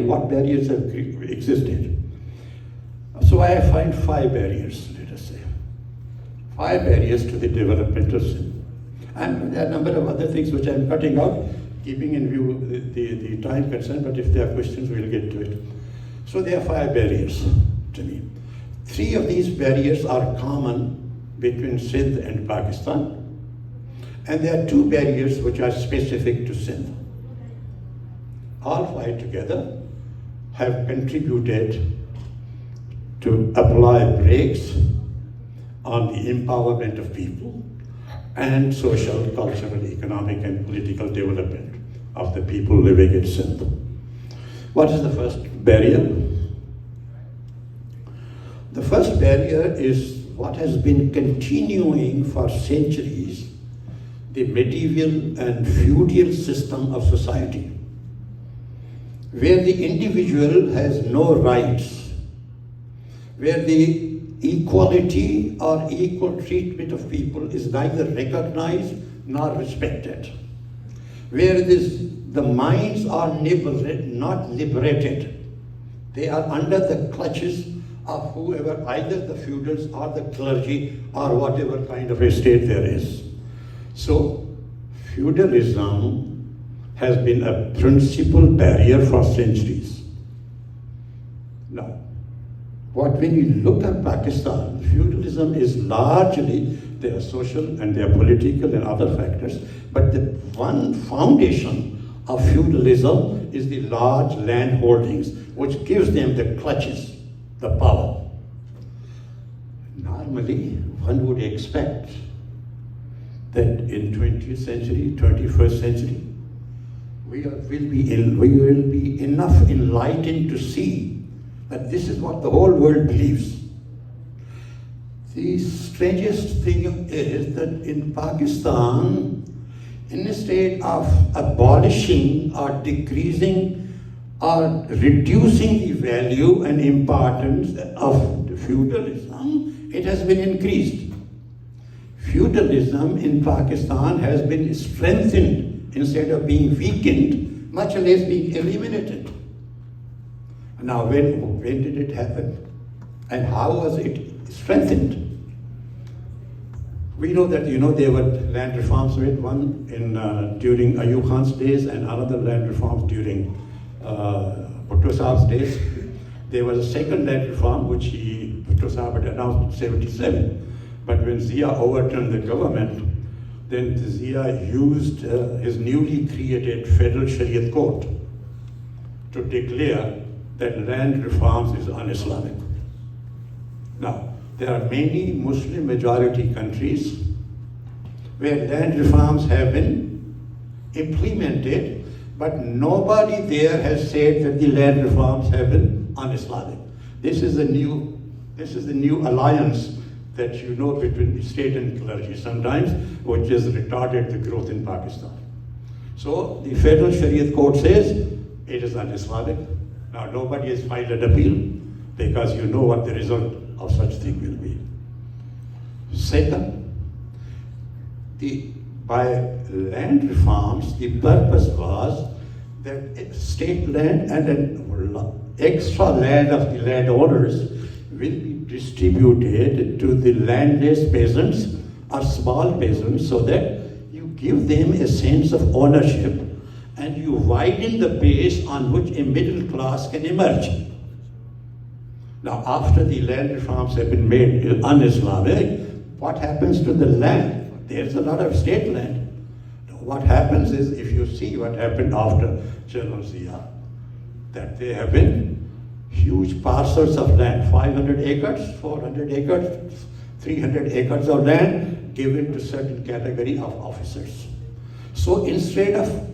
what barriers have existed? So I find 5 barriers, let us say. 5 barriers to the development of Sindh. And there are a number of other things which I'm cutting out, keeping in view the time concern, but if there are questions, we'll get to it. So there are 5 barriers to me. 3 of these barriers are common between Sindh and Pakistan, and there are 2 barriers which are specific to Sindh. All 5 together have contributed to apply brakes on the empowerment of people and social, cultural, economic, and political development of the people living in Sindh. What is the first barrier? The first barrier is what has been continuing for centuries, the medieval and feudal system of society, where the individual has no rights, where the equality or equal treatment of people is neither recognized nor respected, where the minds are not liberated. They are under the clutches of whoever, either the feudals or the clergy or whatever kind of a state there is. So feudalism has been a principal barrier for centuries. Now, when you look at Pakistan, feudalism is largely their social and their political and other factors, but the one foundation of feudalism is the large land holdings, which gives them the clutches, the power. Normally, one would expect that in 20th century, 21st century, we will be enough enlightened to see that this is what the whole world believes. The strangest thing is that in Pakistan, instead of abolishing or decreasing or reducing the value and importance of feudalism, it has been increased. Feudalism in Pakistan has been strengthened instead of being weakened, much less being eliminated. Now, when did it happen? And how was it strengthened? We know that, there were land reforms made, one during Ayub Khan's days and another land reforms during Bhutto Sahab's days. There was a second land reform which Bhutto Sahab had announced in 1977. But when Zia overturned the government, then Zia used his newly created Federal Shariat Court to declare that land reforms is un-Islamic. Now, there are many Muslim majority countries where land reforms have been implemented, but nobody there has said that the land reforms have been un-Islamic. This is the new alliance that between the state and clergy sometimes, which has retarded the growth in Pakistan. So the Federal Shariat Court says it is un-Islamic. Now nobody has filed an appeal because you know what the result of such thing will be. Second, by land reforms, the purpose was that state land and an extra land of the landowners will be distributed to the landless peasants or small peasants so that you give them a sense of ownership and you widen the base on which a middle class can emerge. Now, after the land reforms have been made un-Islamic, what happens to the land? There's a lot of state land. What happens is, if you see what happened after General Zia, that there have been huge parcels of land, 500 acres, 400 acres, 300 acres of land given to certain category of officers. So instead of